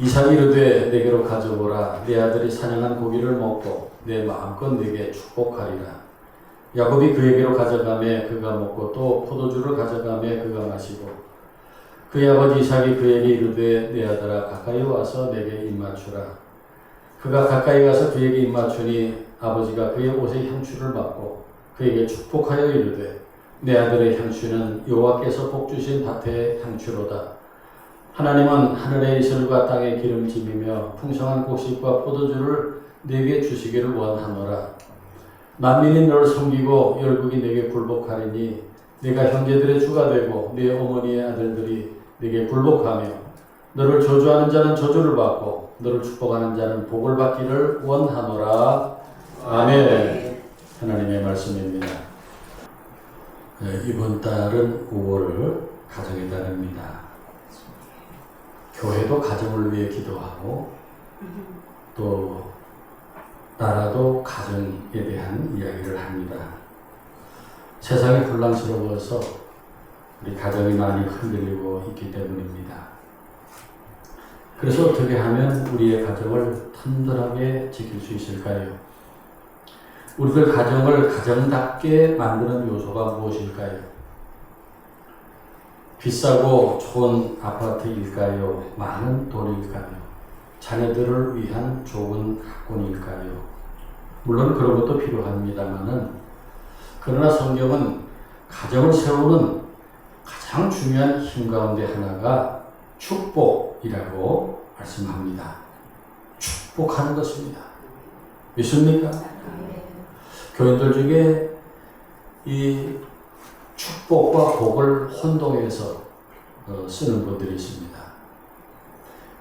이삭이 이르되 내게로 가져오라. 내 아들이 사냥한 고기를 먹고 내 마음껏 내게 축복하리라. 야곱이 그에게로 가져가매 그가 먹고 또 포도주를 가져가매 그가 마시고 그의 아버지 이삭이 그에게 이르되 내 아들아 가까이 와서 내게 입맞추라. 그가 가까이 가서 그에게 입맞추니 아버지가 그의 옷에 향추를 맡고 그에게 축복하여 이르되 내 아들의 향추는 여호와께서 복 주신 밭의 향추로다. 하나님은 하늘의 이슬과 땅의 기름짐이며 풍성한 곡식과 포도주를 내게 주시기를 원하노라. 만민이 너를 섬기고 열국이 내게 굴복하리니 내가 형제들의 주가 되고 내 어머니의 아들들이 내게 굴복하며 너를 저주하는 자는 저주를 받고 너를 축복하는 자는 복을 받기를 원하노라. 아멘. 하나님의 말씀입니다. 이번 달은 5월 가정의 달입니다. 교회도 가정을 위해 기도하고 또 나라도 가정에 대한 이야기를 합니다. 세상이 혼란스러워서 우리 가정이 많이 흔들리고 있기 때문입니다. 그래서 어떻게 하면 우리의 가정을 튼튼하게 지킬 수 있을까요? 우리들 가정을 가정답게 만드는 요소가 무엇일까요? 비싸고 좋은 아파트일까요? 많은 돈일까요? 자녀들을 위한 좋은 학군일까요? 물론 그런 것도 필요합니다만은 그러나 성경은 가정을 세우는 가장 중요한 힘 가운데 하나가 축복이라고 말씀합니다. 축복하는 것입니다. 믿습니까? 교인들 중에 이 축복과 복을 혼동해서 쓰는 분들이 있습니다.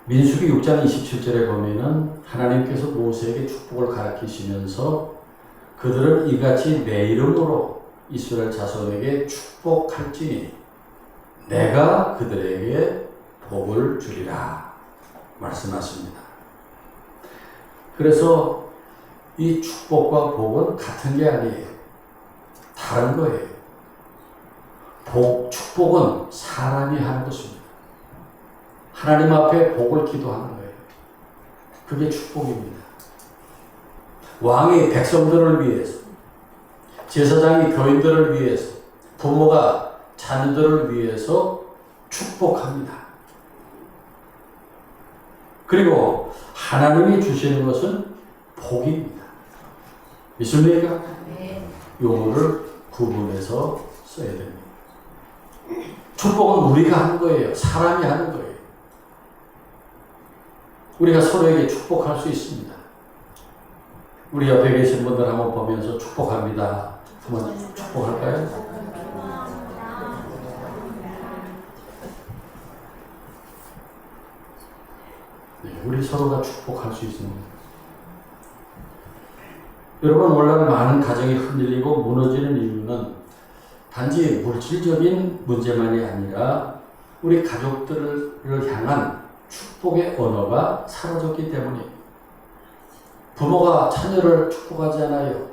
민수기 6장 27절에 보면은 하나님께서 모세에게 축복을 가르치시면서 그들은 이같이 내 이름으로 이스라엘 자손에게 축복할지니 내가 그들에게 복을 주리라 말씀하십니다. 그래서 이 축복과 복은 같은 게 아니에요. 다른 거예요. 축복은 사람이 하는 것입니다. 하나님 앞에 복을 기도하는 거예요. 그게 축복입니다. 왕이 백성들을 위해서, 제사장이 교인들을 위해서, 부모가 자녀들을 위해서 축복합니다. 그리고 하나님이 주시는 것은 복입니다. 믿습니까? 용어를 구분해서 써야 됩니다. 축복은 우리가 하는 거예요. 사람이 하는 거예요. 우리가 서로에게 축복할 수 있습니다. 우리 옆에 계신 분들 한번 보면서 축복합니다. 한번 축복할까요? 네, 우리 서로가 축복할 수 있습니다. 여러분, 오늘날 많은 가정이 흔들리고 무너지는 이유는 단지 물질적인 문제만이 아니라 우리 가족들을 향한 축복의 언어가 사라졌기 때문입니다. 부모가 자녀를 축복하지 않아요.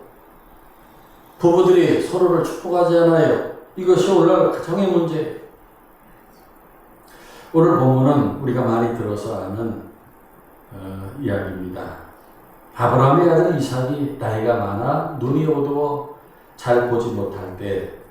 부부들이 서로를 축복하지 않아요. 이것이 오늘날 가정의 문제예요. 오늘 본문은 우리가 많이 들어서 아는 이야기입니다. 아브라함의 아들 이삭이 나이가 많아 눈이 어두워 잘 보지 못할 때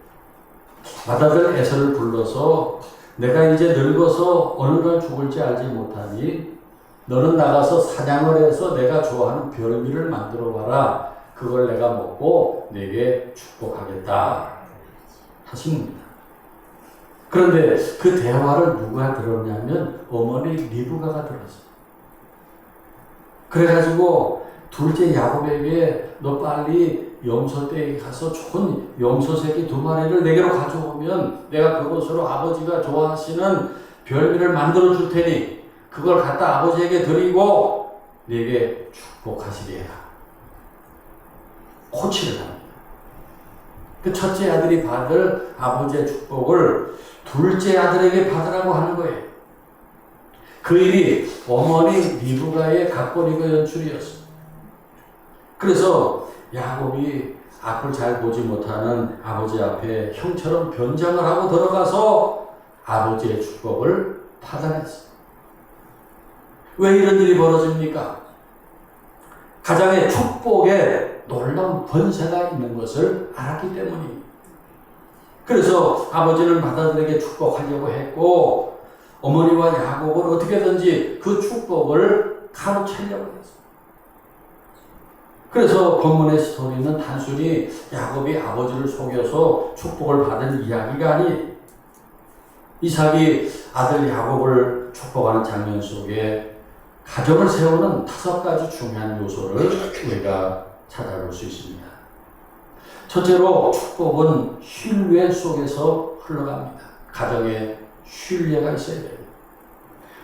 맏아들 에서를 불러서 내가 이제 늙어서 어느 날 죽을지 알지 못하니 너는 나가서 사냥을 해서 내가 좋아하는 별미를 만들어 와라. 그걸 내가 먹고 내게 축복하겠다 하십니다. 그런데 그 대화를 누가 들었냐면 어머니 리브가가 들었어요. 그래가지고 둘째 야곱에게 너 빨리 염소떼에 가서 좋은 염소 새끼 2마리를 내게로 가져오면 내가 그것으로 아버지가 좋아하시는 별미를 만들어 줄 테니 그걸 갖다 아버지에게 드리고 내게 축복하시리라. 코치를 합니다. 그 첫째 아들이 받을 아버지의 축복을 둘째 아들에게 받으라고 하는 거예요. 그 일이 어머니 리브가의 각본이고 연출이었습니다. 그래서 야곱이 앞을 잘 보지 못하는 아버지 앞에 형처럼 변장을 하고 들어가서 아버지의 축복을 받아냈어요. 왜 이런 일이 벌어집니까? 가장의 축복에 놀라운 번세가 있는 것을 알았기 때문입니다. 그래서 아버지는 맏아들에게 축복하려고 했고 어머니와 야곱을 어떻게든지 그 축복을 가로채려고 했어요. 그래서 본문의 스토리는 단순히 야곱이 아버지를 속여서 축복을 받은 이야기가 아니에요. 이삭이 아들 야곱을 축복하는 장면 속에 가정을 세우는 5가지 중요한 요소를 우리가 찾아볼 수 있습니다. 첫째로 축복은 신뢰 속에서 흘러갑니다. 가정에 신뢰가 있어야 됩니다.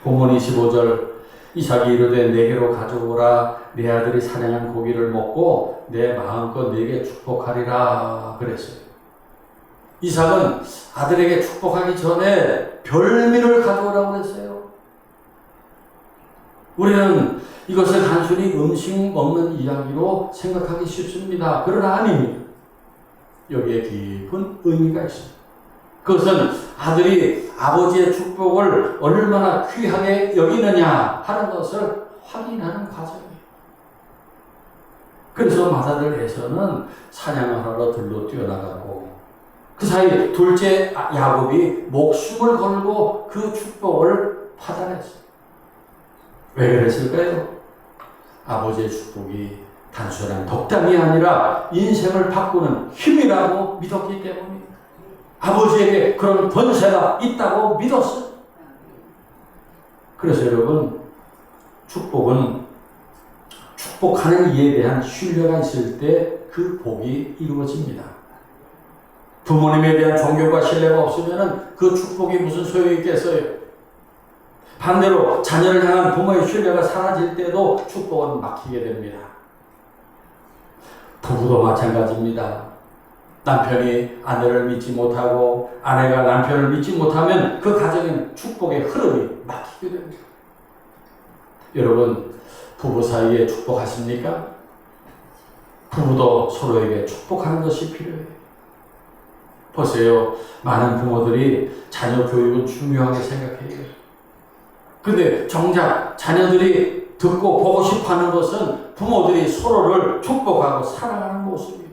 본문 25절 이삭이 이르되 내게로 가져오라 내 아들이 사냥한 고기를 먹고 내 마음껏 내게 축복하리라 그랬어요. 이삭은 아들에게 축복하기 전에 별미를 가져오라고 그랬어요. 우리는 이것을 단순히 음식 먹는 이야기로 생각하기 쉽습니다. 그러나 아닙니다. 여기에 깊은 의미가 있습니다. 그것은 아들이 아버지의 축복을 얼마나 귀하게 여기느냐 하는 것을 확인하는 과정이에요. 그래서 맏아들에서는 사냥을 하러 들로 뛰어나갔고 그 사이 둘째 야곱이 목숨을 걸고 그 축복을 받아냈어요. 왜 그랬을까요? 아버지의 축복이 단순한 덕담이 아니라 인생을 바꾸는 힘이라고 믿었기 때문입니다. 아버지에게 그런 권세가 있다고 믿었어요. 그래서 여러분, 축복은 축복하는 이에 대한 신뢰가 있을 때 그 복이 이루어집니다. 부모님에 대한 존경과 신뢰가 없으면 그 축복이 무슨 소용이 있겠어요? 반대로 자녀를 향한 부모의 신뢰가 사라질 때도 축복은 막히게 됩니다. 부부도 마찬가지입니다. 남편이 아내를 믿지 못하고 아내가 남편을 믿지 못하면 그 가정에는 축복의 흐름이 막히게 됩니다. 여러분, 부부 사이에 축복하십니까? 부부도 서로에게 축복하는 것이 필요해요. 보세요. 많은 부모들이 자녀 교육은 중요하게 생각해요. 근데 정작 자녀들이 듣고 보고 싶어하는 것은 부모들이 서로를 축복하고 사랑하는 모습이에요.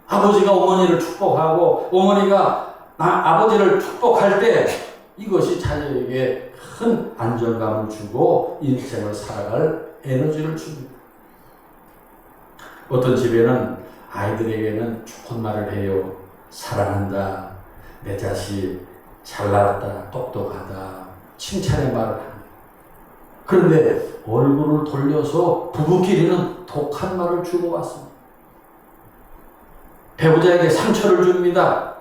아버지가 어머니를 축복하고 어머니가 아버지를 축복할 때 이것이 자녀에게 큰 안정감을 주고 인생을 살아갈 에너지를 줍니다. 어떤 집에는 아이들에게는 좋은 말을 해요. 사랑한다, 내 자식 잘났다, 똑똑하다, 칭찬의 말을 합니다. 그런데 얼굴을 돌려서 부부끼리는 독한 말을 주고받습니다. 배우자에게 상처를 줍니다.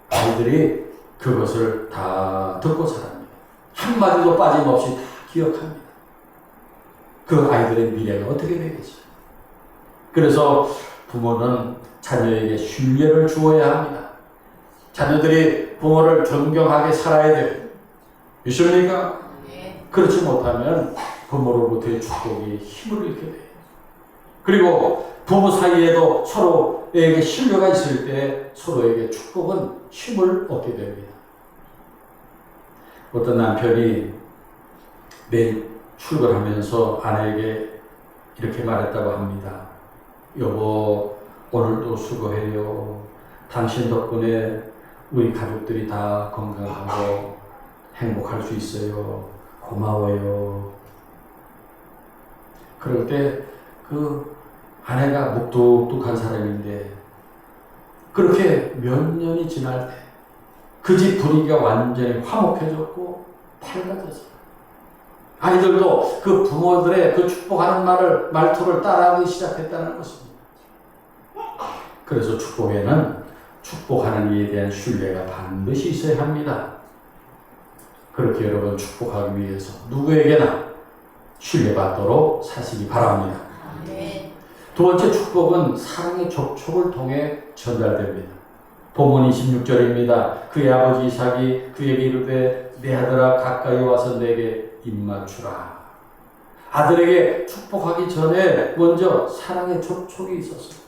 아이들이 그것을 다 듣고 자랍니다. 한마디도 빠짐없이 다 기억합니다. 그 아이들의 미래가 어떻게 되겠어요? 그래서 부모는 자녀에게 신뢰를 주어야 합니다. 자녀들이 부모를 존경하게 살아야 돼요. 믿습니까? 네. 그렇지 못하면 부모로부터의 축복이 힘을 잃게 돼요. 그리고 부부 사이에도 서로에게 신뢰가 있을 때 서로에게 축복은 힘을 얻게 됩니다. 어떤 남편이 매일 출근하면서 아내에게 이렇게 말했다고 합니다. 여보, 오늘도 수고해요. 당신 덕분에 우리 가족들이 다 건강하고 행복할 수 있어요. 고마워요. 그럴 때 그 아내가 묵뚝뚝한 사람인데 그렇게 몇 년이 지날 때 그 집 분위기가 완전히 화목해졌고 밝아졌어요. 아이들도 그 부모들의 그 축복하는 말투를 따라하기 시작했다는 것입니다. 그래서 축복에는 축복하는 이에 대한 신뢰가 반드시 있어야 합니다. 그렇게 여러분 축복하기 위해서 누구에게나 신뢰받도록 사시기 바랍니다. 네. 두 번째 축복은 사랑의 접촉을 통해 전달됩니다. 본문 26절입니다. 그의 아버지 이삭이 그에게 이르되 내 아들아 가까이 와서 내게 입맞추라. 아들에게 축복하기 전에 먼저 사랑의 접촉이 있었어요.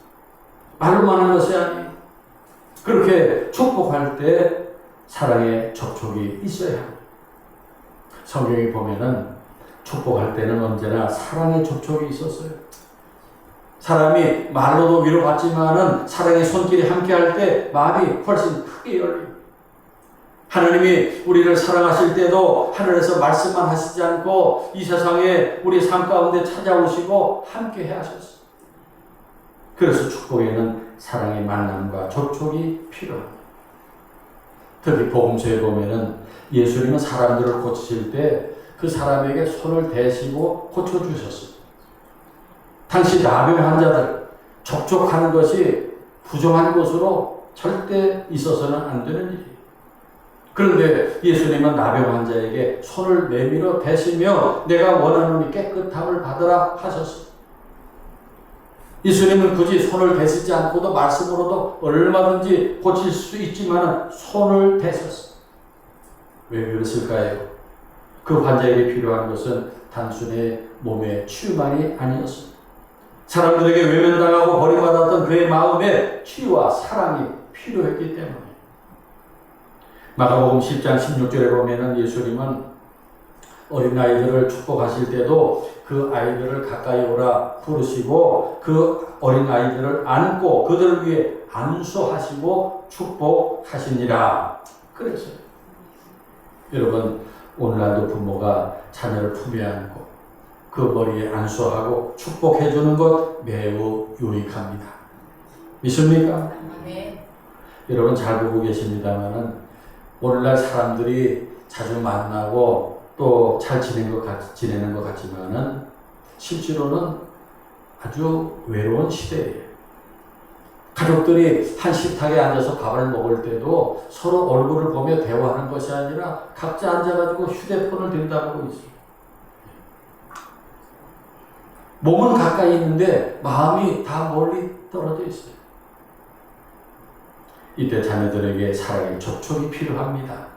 말로만 하는 것이 아니에요. 그렇게 축복할 때 사랑의 접촉이 있어야 합니다. 성경에 보면은 축복할 때는 언제나 사랑의 접촉이 있었어요. 사람이 말로도 위로받지만은 사랑의 손길이 함께할 때 마음이 훨씬 크게 열려요. 하나님이 우리를 사랑하실 때도 하늘에서 말씀만 하시지 않고 이 세상에 우리 삶 가운데 찾아오시고 함께 하셨어요. 그래서 축복에는 사랑의 만남과 접촉이 필요합니다. 특히 복음서에 보면은 예수님은 사람들을 고치실 때 그 사람에게 손을 대시고 고쳐주셨어요. 당시 나병 환자들 접촉하는 것이 부정한 것으로 절대 있어서는 안 되는 일이에요. 그런데 예수님은 나병 환자에게 손을 내밀어 대시며 내가 원하노니 깨끗함을 받으라 하셨어요. 예수님은 굳이 손을 대시지 않고도 말씀으로도 얼마든지 고칠 수 있지만 손을 대셨어요. 왜 그랬을까요? 그 환자에게 필요한 것은 단순히 몸의 치유만이 아니었습니다. 사람들에게 외면당하고 버림받았던 그의 마음에 치유와 사랑이 필요했기 때문에 마가복음 10장 16절에 보면은 예수님은 어린아이들을 축복하실 때도 그 아이들을 가까이 오라 부르시고 그 어린아이들을 안고 그들을 위해 안수하시고 축복하시니라 그랬어요. 여러분 오늘날도 부모가 자녀를 품에 안고 그 머리에 안수하고 축복해 주는 것 매우 유익합니다. 믿습니까? 네. 여러분 잘 보고 계십니다만은 오늘날 사람들이 자주 만나고 또 잘 지내는 것 같지만은 실제로는 아주 외로운 시대예요. 가족들이 한 식탁에 앉아서 밥을 먹을 때도 서로 얼굴을 보며 대화하는 것이 아니라 각자 앉아가지고 휴대폰을 들여다보고 있어요. 몸은 가까이 있는데 마음이 다 멀리 떨어져 있어요. 이때 자녀들에게 사랑의 접촉이 필요합니다.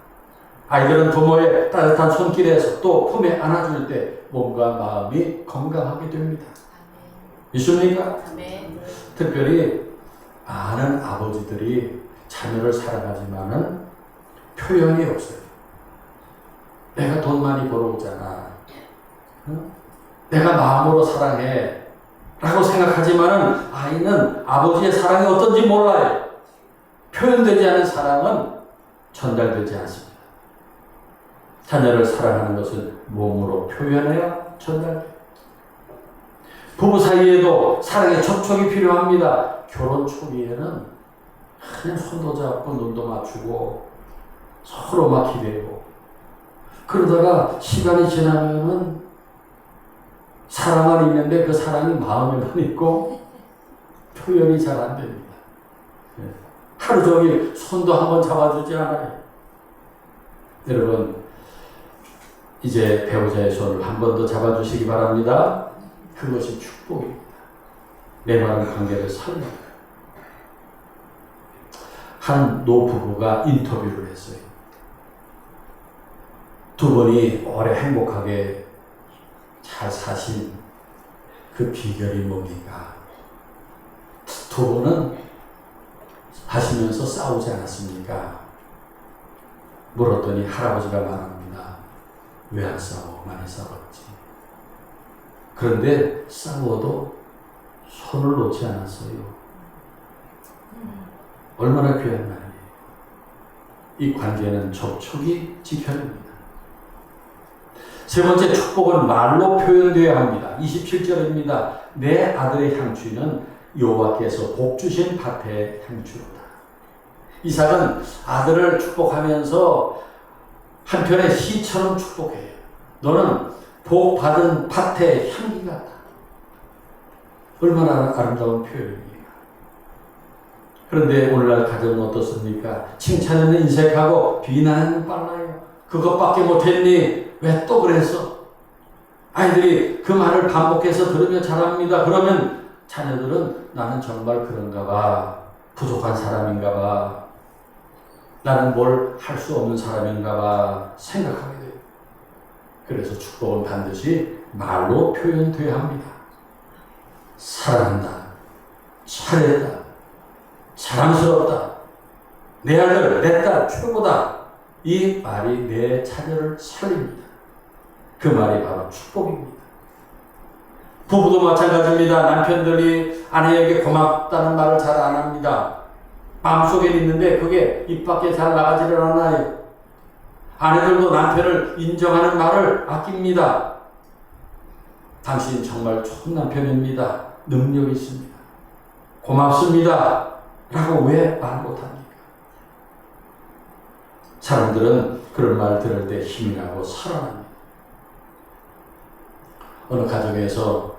아이들은 부모의 따뜻한 손길에서 또 품에 안아줄 때 몸과 마음이 건강하게 됩니다. 믿습니까? 특별히 많은 아버지들이 자녀를 사랑하지만은 표현이 없어요. 내가 돈 많이 벌어오잖아. 내가 마음으로 사랑해. 라고 생각하지만은 아이는 아버지의 사랑이 어떤지 몰라요. 표현되지 않은 사랑은 전달되지 않습니다. 자녀를 사랑하는 것은 몸으로 표현해야 전달돼요. 부부 사이에도 사랑의 접촉이 필요합니다. 결혼 초기에는 그냥 손도 잡고 눈도 맞추고 서로 막 기대고 그러다가 시간이 지나면은 사랑은 있는데 그 사랑이 마음에만 있고 표현이 잘 안 됩니다. 하루 종일 손도 한번 잡아주지 않아요. 여러분 이제 배우자의 손을 한 번 더 잡아주시기 바랍니다. 그것이 축복입니다. 내 마음 관계를 살려요. 한 노부부가 인터뷰를 했어요. 두 분이 오래 행복하게 잘 사신 그 비결이 뭡니까? 두 분은 하시면서 싸우지 않았습니까? 물었더니 할아버지가 말합니다. 왜 안 싸워? 많이 싸웠지. 그런데 싸워도 손을 놓지 않았어요. 얼마나 귀한 말이에요. 이 관계는 접촉이 지켜야 됩니다. 세 번째 축복은 말로 표현되어야 합니다. 27절입니다. 내 아들의 향취는 여호와께서 복 주신 밭의 향취로다. 이삭은 아들을 축복하면서 한편의 시처럼 축복해요. 너는 복 받은 밭의 향기 같다. 얼마나 아름다운 표현입니까? 그런데 오늘날 가정은 어떻습니까? 칭찬에는 인색하고 비난에는 빨라요. 그것밖에 못했니? 왜 또 그랬어? 아이들이 그 말을 반복해서 들으며 자랍니다. 그러면 자녀들은 나는 정말 그런가 봐. 부족한 사람인가 봐. 나는 뭘 할 수 없는 사람인가 봐. 생각하게 돼요. 그래서 축복은 반드시 말로 표현돼야 합니다. 사랑한다. 잘했다. 자랑스럽다. 내 아들, 내 딸 최고다. 이 말이 내 자녀를 살립니다. 그 말이 바로 축복입니다. 부부도 마찬가지입니다. 남편들이 아내에게 고맙다는 말을 잘 안 합니다. 마음속에 있는데 그게 입 밖에 잘 나가지를 않아요. 아내들도 남편을 인정하는 말을 아낍니다. 당신 정말 좋은 남편입니다. 능력이 있습니다. 고맙습니다. 라고 왜 말 못합니까? 사람들은 그런 말 들을 때 힘이 나고 살아납니다. 어느 가정에서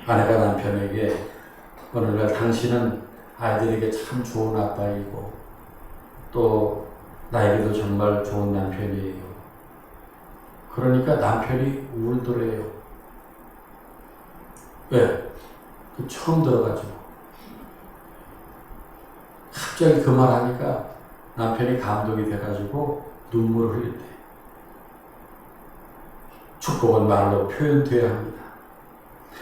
아내가 남편에게 어느 날 당신은 아이들에게 참 좋은 아빠이고 또 나에게도 정말 좋은 남편이에요. 그러니까 남편이 울더래요. 왜? 처음 들어가지고. 갑자기 그 말 하니까 남편이 감동이 돼가지고 눈물을 흘릴 때. 축복은 말로 표현되어야 합니다.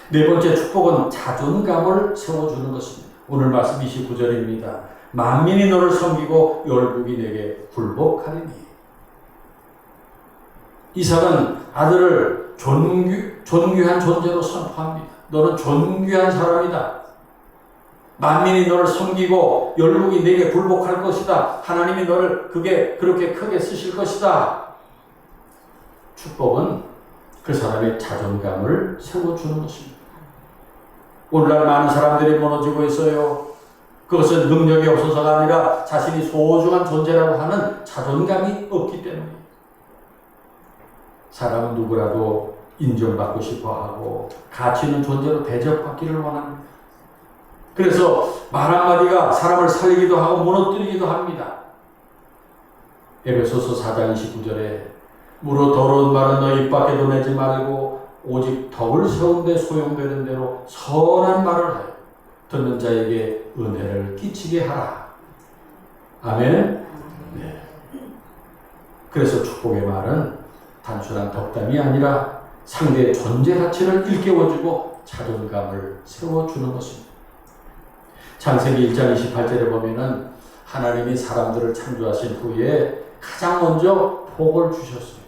네 번째 축복은 자존감을 세워주는 것입니다. 오늘 말씀 29절입니다. 만민이 너를 섬기고 열국이 내게 굴복하리니. 이삭은 아들을 존귀한 존재로 선포합니다. 너는 존귀한 사람이다. 만민이 너를 섬기고 열국이 내게 굴복할 것이다. 하나님이 너를 그렇게 크게 쓰실 것이다. 축복은 그 사람의 자존감을 세워주는 것입니다. 오늘날 많은 사람들이 무너지고 있어요. 그것은 능력이 없어서가 아니라 자신이 소중한 존재라고 하는 자존감이 없기 때문입니다. 사람은 누구라도 인정받고 싶어하고 가치 있는 존재로 대접받기를 원합니다. 그래서 말 한마디가 사람을 살리기도 하고 무너뜨리기도 합니다. 에베소서 4장 29절에 무릇 더러운 말은 너 입 밖에도 내지 말고 오직 덕을 세운 데 소용되는 대로 선한 말을 하여 듣는 자에게 은혜를 끼치게 하라. 아멘. 네. 그래서 축복의 말은 단순한 덕담이 아니라 상대의 존재 가치를 일깨워주고 자존감을 세워주는 것입니다. 창세기 1장 28절에 보면은 하나님이 사람들을 창조하신 후에 가장 먼저 복을 주셨어요.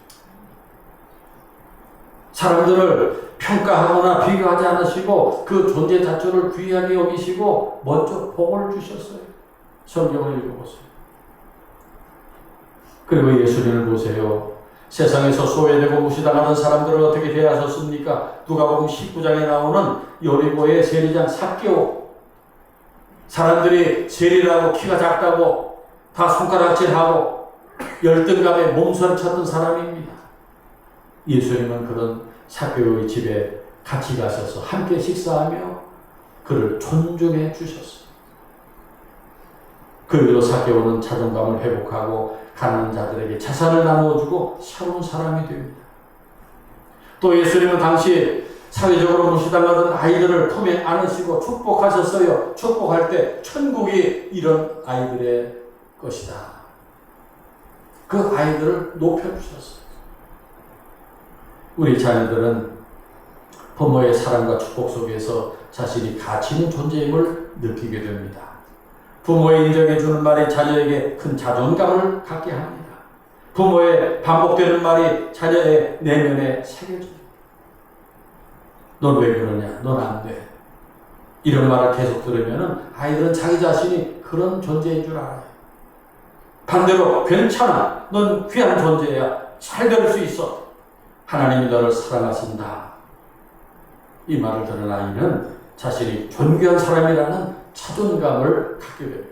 사람들을 평가하거나 비교하지 않으시고 그 존재 자체를 귀하게 여기시고 먼저 복을 주셨어요. 성경을 읽어보세요. 그리고 예수님을 보세요. 세상에서 소외되고 무시당하는 사람들을 어떻게 대하셨습니까? 누가복음 19장에 나오는 여리고의 세리장 삭개오. 사람들이 세리라고 키가 작다고 다 손가락질하고 열등감에 몸서리 쳤던 사람입니다. 예수님은 그런 삭개오의 집에 같이 가셔서 함께 식사하며 그를 존중해 주셨어요. 그 일로 삭개오는 자존감을 회복하고 가난한 자들에게 재산을 나누어주고 새로운 사람이 됩니다. 또 예수님은 당시 사회적으로 무시당하던 아이들을 품에 안으시고 축복하셨어요. 축복할 때 천국이 이런 아이들의 것이다. 그 아이들을 높여주셨어요. 우리 자녀들은 부모의 사랑과 축복 속에서 자신이 가치 있는 존재임을 느끼게 됩니다. 부모의 인정해주는 말이 자녀에게 큰 자존감을 갖게 합니다. 부모의 반복되는 말이 자녀의 내면에 새겨집니다. 넌 왜 그러냐? 넌 안 돼. 이런 말을 계속 들으면 아이들은 자기 자신이 그런 존재인 줄 알아요. 반대로 괜찮아. 넌 귀한 존재야. 잘 될 수 있어. 하나님이 너를 사랑하신다. 이 말을 들은 아이는 자신이 존귀한 사람이라는 자존감을 갖게 됩니다.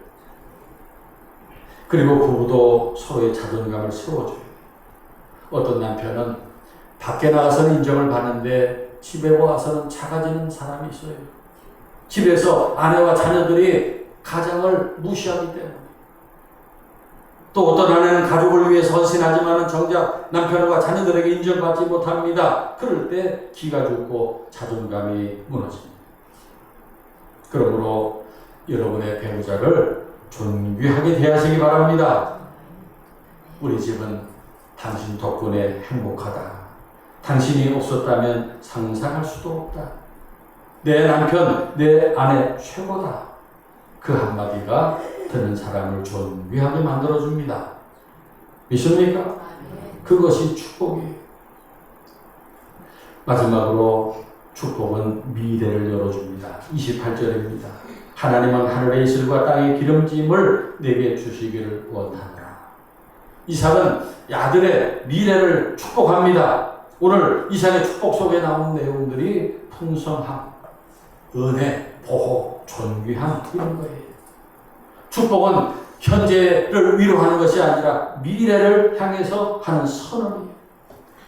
그리고 부부도 서로의 자존감을 세워줘요. 어떤 남편은 밖에 나가서는 인정을 받는데 집에 와서는 작아지는 사람이 있어요. 집에서 아내와 자녀들이 가장을 무시하기 때문에. 또 어떤 아내는 가족을 위해서 헌신하지만 정작 남편과 자녀들에게 인정받지 못합니다. 그럴 때 기가 죽고 자존감이 무너집니다. 그러므로 여러분의 배우자를 존귀하게 대하시기 바랍니다. 우리 집은 당신 덕분에 행복하다. 당신이 없었다면 상상할 수도 없다. 내 남편, 내 아내 최고다. 그 한마디가 듣는 사람을 존귀하게 만들어줍니다. 믿습니까? 그것이 축복이에요. 마지막으로 축복은 미래를 열어줍니다. 28절입니다. 하나님은 하늘의 이슬과 땅의 기름짐을 내게 주시기를 원하노라. 이삭은 아들의 미래를 축복합니다. 오늘 이삭의 축복 속에 나온 내용들이 풍성함, 은혜, 보호, 존귀함 이런 거예요. 축복은 현재를 위로하는 것이 아니라 미래를 향해서 하는 선언이에요.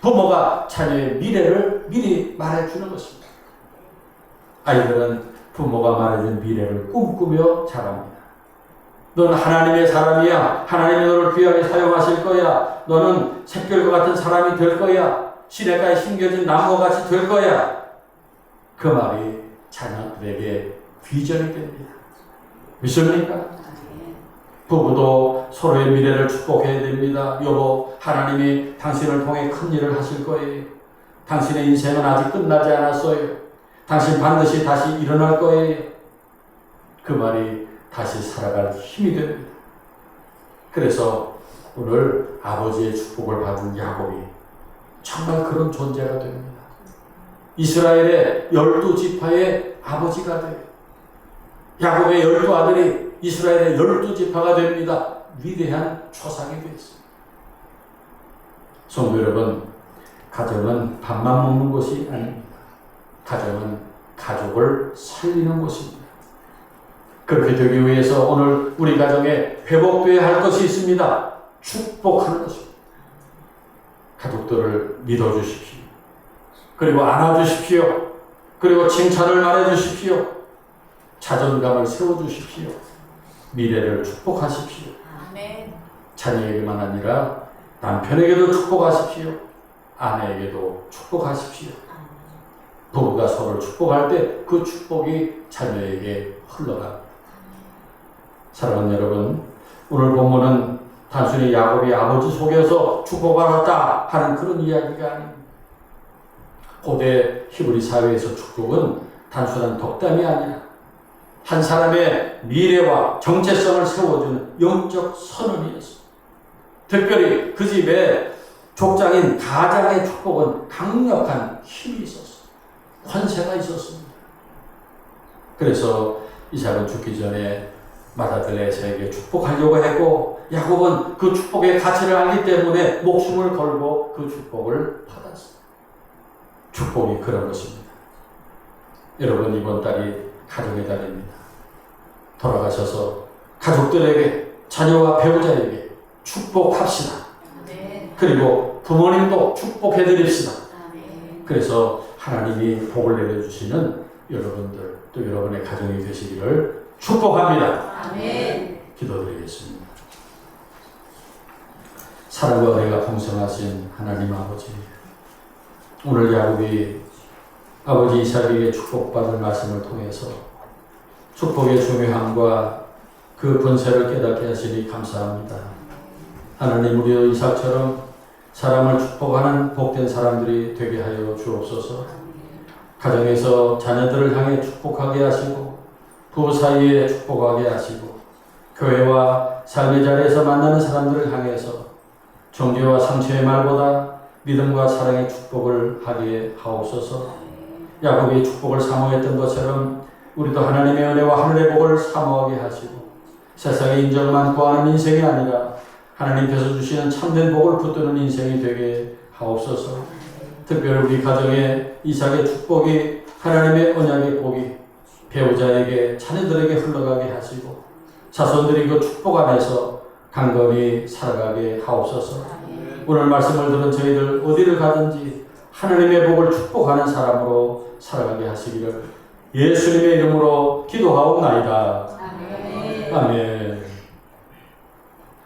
부모가 자녀의 미래를 미리 말해주는 것입니다. 아이들은 부모가 말해준 미래를 꿈꾸며 자랍니다. 너는 하나님의 사람이야. 하나님이 너를 귀하게 사용하실 거야. 너는 샛별과 같은 사람이 될 거야. 시냇가에 심겨진 나무와 같이 될 거야. 그 말이 자녀들에게 비전이 됩니다. 믿습니까? 부부도 서로의 미래를 축복해야 됩니다. 여보, 하나님이 당신을 통해 큰 일을 하실 거예요. 당신의 인생은 아직 끝나지 않았어요. 당신 반드시 다시 일어날 거예요. 그 말이 다시 살아갈 힘이 됩니다. 그래서 오늘 아버지의 축복을 받은 야곱이 정말 그런 존재가 됩니다. 이스라엘의 12지파의 아버지가 돼요. 야곱의 12아들이 이스라엘의 12지파가 됩니다. 위대한 초상이 되었습니다. 성도 여러분, 가정은 밥만 먹는 곳이 아닙니다. 가정은 가족을 살리는 곳입니다. 그렇게 되기 위해서 오늘 우리 가정에 회복되어야 할 것이 있습니다. 축복하는 것입니다. 가족들을 믿어주십시오. 그리고 안아주십시오. 그리고 칭찬을 말해주십시오. 자존감을 세워주십시오. 미래를 축복하십시오. 아멘. 자녀에게만 아니라 남편에게도 축복하십시오. 아내에게도 축복하십시오. 부부가 서로를 축복할 때 그 축복이 자녀에게 흘러갑니다. 사랑하는 여러분, 오늘 본문은 단순히 야곱이 아버지 속에서 축복받았다 하는 그런 이야기가 아닙니다. 고대 히브리 사회에서 축복은 단순한 덕담이 아니라 한 사람의 미래와 정체성을 세워주는 영적 선언이었습니다. 특별히 그 집의 족장인 가장의 축복은 강력한 힘이 있었습니다. 권세가 있었습니다. 그래서 이삭은 죽기 전에 마다들에서에게 축복하려고 했고 야곱은 그 축복의 가치를 알기 때문에 목숨을 걸고 그 축복을 받았습니다. 축복이 그런 것입니다. 여러분, 이번 달이 가족의 달입니다. 돌아가셔서 가족들에게, 자녀와 배우자에게 축복합시다. 그리고 부모님도 축복해드립시다. 그래서 하나님이 복을 내려주시는 여러분들, 또 여러분의 가정이 되시기를 축복합니다. 아멘. 기도드리겠습니다. 사랑과 은혜가 풍성하신 하나님 아버지, 오늘 야곱이 아버지 이삭에게 축복받을 말씀을 통해서 축복의 중요함과 그 본세를 깨닫게 하시니 감사합니다. 하나님, 우리도 이삭처럼 사람을 축복하는 복된 사람들이 되게 하여 주옵소서. 가정에서 자녀들을 향해 축복하게 하시고 부부 사이에 축복하게 하시고 교회와 삶의 자리에서 만나는 사람들을 향해서 정죄와 상처의 말보다 믿음과 사랑의 축복을 하게 하옵소서. 야곱이 축복을 사모했던 것처럼 우리도 하나님의 은혜와 하늘의 복을 사모하게 하시고 세상의 인정만 구하는 인생이 아니라 하나님께서 주시는 참된 복을 붙드는 인생이 되게 하옵소서. 특별히 우리 가정에 이삭의 축복이, 하나님의 언약의 복이 배우자에게, 자녀들에게 흘러가게 하시고 자손들이 그 축복 안에서 강건히 살아가게 하옵소서. 오늘 말씀을 들은 저희들 어디를 가든지 하나님의 복을 축복하는 사람으로 살아가게 하시기를 예수님의 이름으로 기도하옵나이다. 아멘.